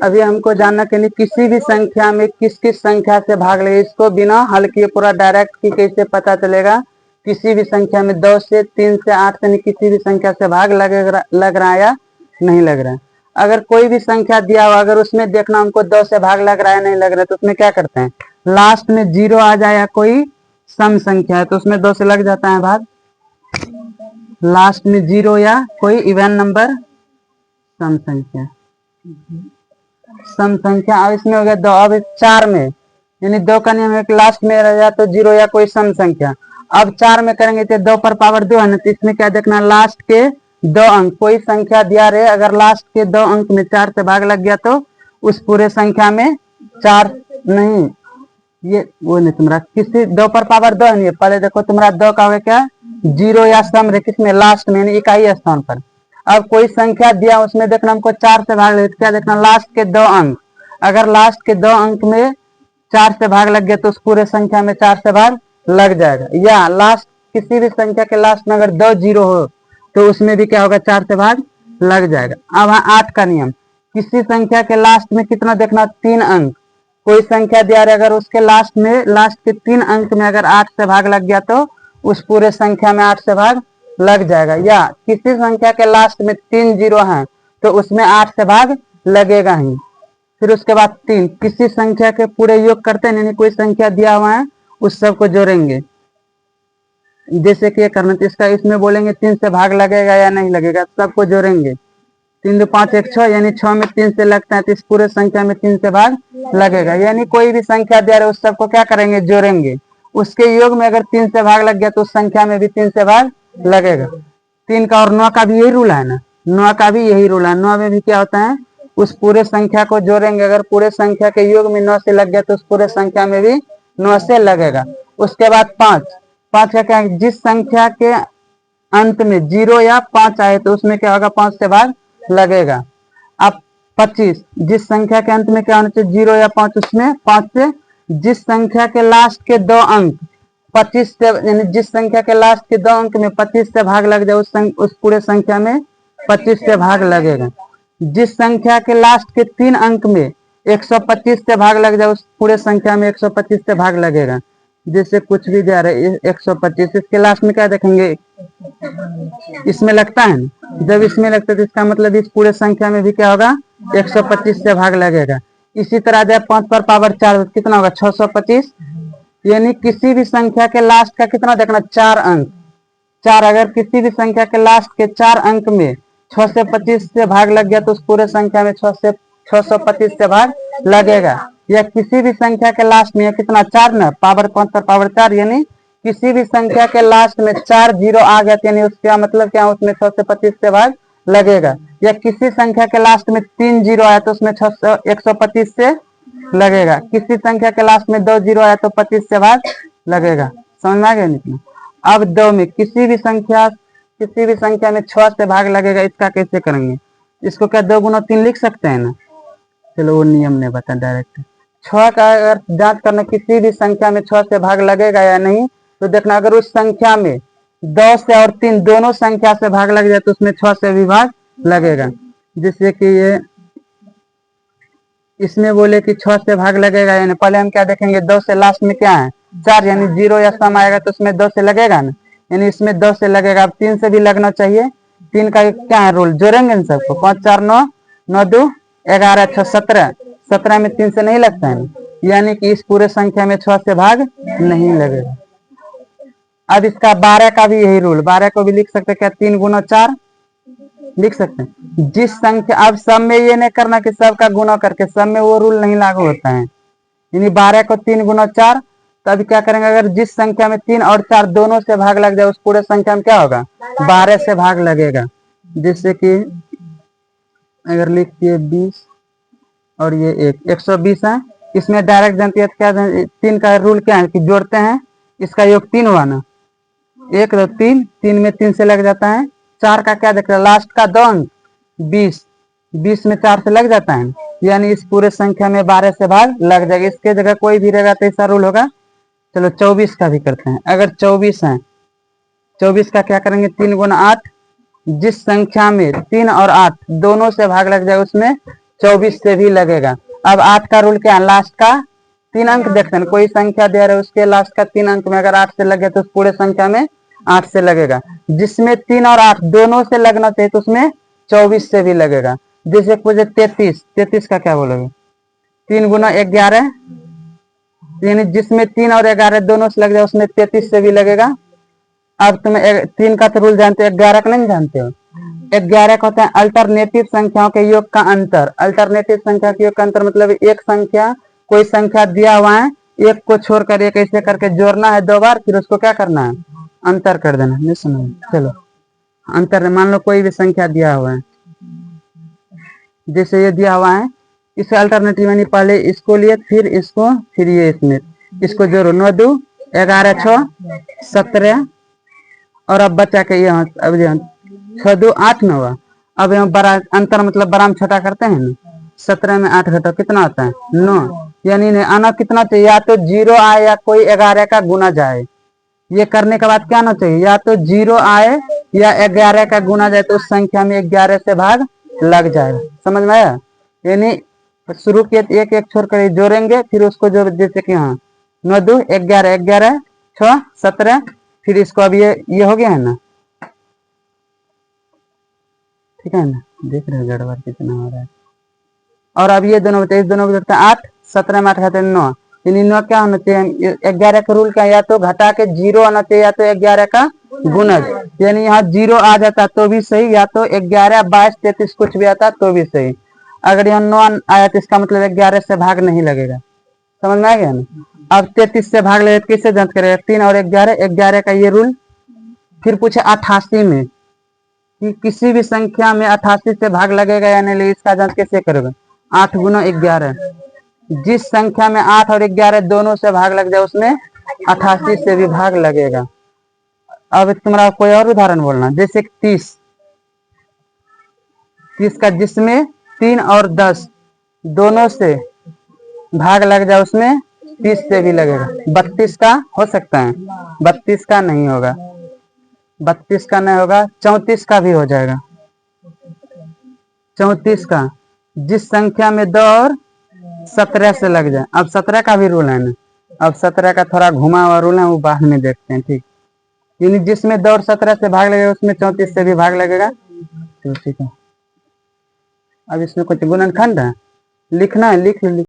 अभी हमको जानना के लिए किसी भी संख्या में किस किस संख्या से भाग लगे, इसको बिना हल किए पूरा डायरेक्ट की कैसे पता चलेगा। किसी भी संख्या में 2 से 3 से 8 से किसी भी संख्या से भाग लग रहा है या नहीं लग रहा है। अगर कोई भी संख्या दिया हुआ, अगर उसमें देखना हमको 2 से भाग लग रहा है नहीं लग रहा है, तो उसमें क्या करते हैं, लास्ट में 0 आ जाए या कोई सम संख्या है तो उसमें 2 से लग जाता है भाग। लास्ट में 0 या कोई इवन नंबर सम संख्या, सम संख्या। अब इसमें हो गया 2। अब 4 में यानी 2 का नियम है कि लास्ट में रह जाए तो 0 या कोई सम संख्या। अब 4 में करेंगे तो 2 पर पावर 2 है ना, तो इसमें क्या देखना, लास्ट के 2 अंक, कोई संख्या दिया रहे, अगर लास्ट के 2 अंक में 4 से भाग लग गया तो उस पूरे संख्या में 4 नहीं, ये वो नहीं तुम्हारा किसी 2 पर पावर 2 नहीं है। पहले देखो तुम्हारा 2 का हो क्या, 0 या सम रे किसमें, लास्ट में यानी इकाई स्थान पर। अब कोई संख्या दिया उसमें देखना हमको 4 से भाग लगे, क्या देखना, लास्ट के 2 अंक, अगर लास्ट के 2 अंक में 4 से भाग लग गया तो उस पूरे संख्या में 4 से भाग लग जाएगा। या लास्ट किसी भी संख्या के लास्ट में अगर 2 0 हो तो उसमें भी क्या होगा, 4 से भाग लग जाएगा। अब 8 का नियम, किसी संख्या के लास्ट में कितना देखना, 3 अंक, कोई संख्या दिया रहे, अगर उसके लास्ट में लास्ट के 3 अंक में अगर 8 से भाग लग गया तो उस पूरे संख्या में 8 से भाग लग जाएगा। या किसी संख्या के लास्ट में 3 0 हैं तो उसमें 8 से भाग लगेगा ही। फिर उसके बाद 3, किसी संख्या के पूरे योग करते हैं, यानी कोई संख्या दिया हुआ है उस सब को जोड़ेंगे, जैसे कि ये करना, तो इसका इसमें बोलेंगे 3 से भाग लगेगा या नहीं लगेगा, सबको जोड़ेंगे। 3 2 5 1 6, यानी 6 में 3 से लगता है तो इस पूरे संख्या में 3 से भाग लगेगा। यानी कोई भी संख्या दिया रहे उस सबको क्या करेंगे, जोड़ेंगे। उसके योग में अगर 3 से भाग लग गया तो उस संख्या में भी 3 से भाग लगेगा। 3 का और 9 का भी यही रूल है ना, 9 का भी यही रूल है। 9 में भी क्या होता है, उस पूरे संख्या को जोड़ेंगे, अगर पूरे संख्या के योग में 9 से लग गया तो उस पूरे संख्या में भी 9 से लगेगा। उसके बाद 5 का क्या, जिस संख्या के अंत में 0 या 5 आए तो उसमें क्या होगा, 5 से भाग लगेगा। अब 25, जिस संख्या के अंत में क्या होना चाहिए, 0 या 5, उसमें 5 से, जिस संख्या के लास्ट के 2 अंक 25 से, यानी जिस संख्या के लास्ट के 2 अंक में 25 से भाग लग जाए उस पूरे संख्या में 25 से भाग लगेगा। जिस संख्या के लास्ट के 3 अंक में 125 से भाग लग जाए उस पूरे संख्या में 125 से भाग लगेगा। जैसे कुछ भी जा रहा है 125, इसके लास्ट में क्या देखेंगे, इसमें लगता है ना, जब इसमें लगता है तो इसका मतलब इस पूरे संख्या में भी क्या होगा, 125 से भाग लगेगा। इसी तरह जब 5 पर पावर 4 कितना होगा, 625, यानी किसी भी संख्या के लास्ट का कितना देखना, 4 अंक, 4, अगर किसी भी संख्या के लास्ट के 4 अंक में 6 से 25 से भाग लग गया तो उस पूरे संख्या में 625 से भाग लगेगा। या किसी भी संख्या के लास्ट में कितना, 4 ना, पावर 5 पर पावर 4, यानी किसी भी संख्या के लास्ट में 4 0 आ गया यानी उसका मतलब क्या, उसमें 6 से 25 से भाग लगेगा। या किसी संख्या के लास्ट में 3 0 आया तो उसमें 125 से लगेगा। किसी संख्या के लास्ट में 2 0 आया तो 25 से भाग लगेगा। समझ में आ गया निकला। अब 2 में किसी भी संख्या में 6 से भाग लगेगा, इसका कैसे करेंगे, इसको क्या 2 गुना 3 लिख सकते हैं ना, चलो वो नियम नहीं बता, डायरेक्ट 6 का अगर जांच करना किसी भी संख्या में 6 से भाग लगेगा या नहीं, तो देखना अगर उस संख्या में 2 से और 3 दोनों संख्या से भाग लग जाए तो उसमें 6 से भी भाग लगेगा। जैसे कि ये इसमें बोले कि 6 से भाग लगेगा, यानी पहले हम क्या देखेंगे, 2 से लास्ट में क्या है, 4, यानी 0 या सम आएगा तो उसमें 2 से लगेगा ना, यानी इसमें 2 से लगेगा। अब 3 से भी लगना चाहिए, 3 का क्या है रूल, जोड़ेंगे इन सबको, 5 4 9 9 2 11 6 17, 17 में 3 से नहीं लगता है, यानी कि इस पूरे संख्या में 6 से भाग नहीं लगेगा। अब इसका 12 का भी यही रूल, 12 को भी लिख सकते क्या, 3 गुना 4 लिख सकते हैं। जिस संख्या, अब सब में ये नहीं करना कि सब का गुना करके, सब में वो रूल नहीं लागू होता है, यानी 12 को 3 गुना 4, तो अभी क्या करेंगे, अगर जिस संख्या में 3 और 4 दोनों से भाग लग जाए उस पूरे संख्या में क्या होगा, 12 से भाग लगेगा। जैसे कि अगर लिखिए 20 और ये 120 है, इसमें डायरेक्ट जानती है क्या, 3 का रूल क्या है कि जोड़ते हैं, इसका योग 3 हुआ ना, 1 2 3, 3 में 3 से लग जाता है। 4 का क्या देख रहे, लास्ट का 2 अंक 20, 20 में 4 से लग जाता है, यानी इस पूरे संख्या में 12 से भाग लग जाएगा। इसके जगह कोई भी रहेगा तो ऐसा रूल होगा। चलो 24 का भी करते हैं। अगर 24 है, 24 का क्या करेंगे, 3 गुना 8, जिस संख्या में 3 और 8 दोनों से भाग लग जाए उसमें 24 से भी लगेगा। अब 8 का रूल क्या है, लास्ट का 3 अंक देखते हैं, कोई संख्या दे रहे हैं उसके लास्ट का 3 अंक में अगर 8 से लगे तो उस पूरे संख्या में 8 से लगेगा। जिसमें 3 और 8 दोनों से लगना चाहिए तो उसमें 24 से भी लगेगा। जैसे पूछे 33 का क्या बोलोगे, 3 गुना 11, यानी जिसमें 3 और 11 दोनों से लग जाए उसमें 33 से भी लगेगा। अब तुम 3 का तो रूल जानते हो, 11 का नहीं जानते हो। 11 का होता है अल्टरनेटिव संख्याओं के योग का अंतर। अल्टरनेटिव संख्या के योग का अंतर मतलब एक संख्या, कोई संख्या दिया हुआ है, एक को छोड़कर एक ऐसे करके जोड़ना है 2 बार, फिर उसको क्या करना है, अंतर कर देना। नहीं सुनो, चलो अंतर, मान लो कोई भी संख्या दिया हुआ है, जैसे ये दिया हुआ है, इसे अल्टरनेटिव यानी पहले इसको लिए फिर इसको फिर ये इसमें, इसको जोड़ो, 9 2 11 6 17, और अब बचा के यहाँ अब 6 2 8 9। अब यहाँ बड़ा अंतर मतलब बड़ा में छोटा करते हैं ना, 17 में 8 घटाओ कितना आता है 9, यानी आना कितना चाहिए, या तो 0 आए या कोई 11 का गुना जाए। ये करने के बाद क्या आना चाहिए, या तो 0 आए या 11 का गुना जाए, तो उस संख्या में 11 से भाग लग जाएगा। समझ में आया, यानी शुरू के एक एक छोड़कर जोड़ेंगे, फिर उसको जो जैसे कि यहाँ 9 2 11 11 6 17, फिर इसको अब ये हो गया है ना, ठीक है ना, देख रहे हो गड़बड़ कितना हो रहा है। और अब ये दोनों बताइए, इस दोनों को 8 17 में 8 घटाते 9, यानी 9 क्या होना चाहिए, 11 का रूल क्या, या तो घटा के 0 आना चाहिए या तो 11 का गुणज, यानी यहाँ 0 आ जाता तो भी सही, या तो 11 22 33 कुछ भी आता तो भी सही। अगर यहाँ 9 आया तो इसका मतलब 11 से भाग नहीं लगेगा। समझ में आ गया ना। अब 33 से भाग लगेगा, किससे जांच करेगा, 3 और 11 का ये रूल। फिर पूछे 88 में कि किसी भी संख्या में 88 से भाग लगेगा या नहीं, इसका जांच कैसे करोगे, 8 गुना 11, जिस संख्या में 8 और 11 दोनों से भाग लग जाए उसमें 88 से भी भाग लगेगा। अब तुम्हारा कोई और उदाहरण बोलना, जैसे 30 का जिसमें 3 और 10 दोनों से भाग लग जाए उसमें 30 से भी लगेगा। 32 का हो सकता है, 32 का नहीं होगा, 32 का नहीं होगा, 34 का भी हो जाएगा। 34 का जिस संख्या में 2 और 17 से लग जाए। अब 17 का भी रूल है ना, अब 17 का थोड़ा घुमा हुआ रूल है, वो बाद में देखते हैं, ठीक। यानी जिसमें 2 और 17 से भाग लगेगा उसमें 34 से भी भाग लगेगा, ठीक है। अब इसमें कुछ गुणनखंड है लिखना है, लिख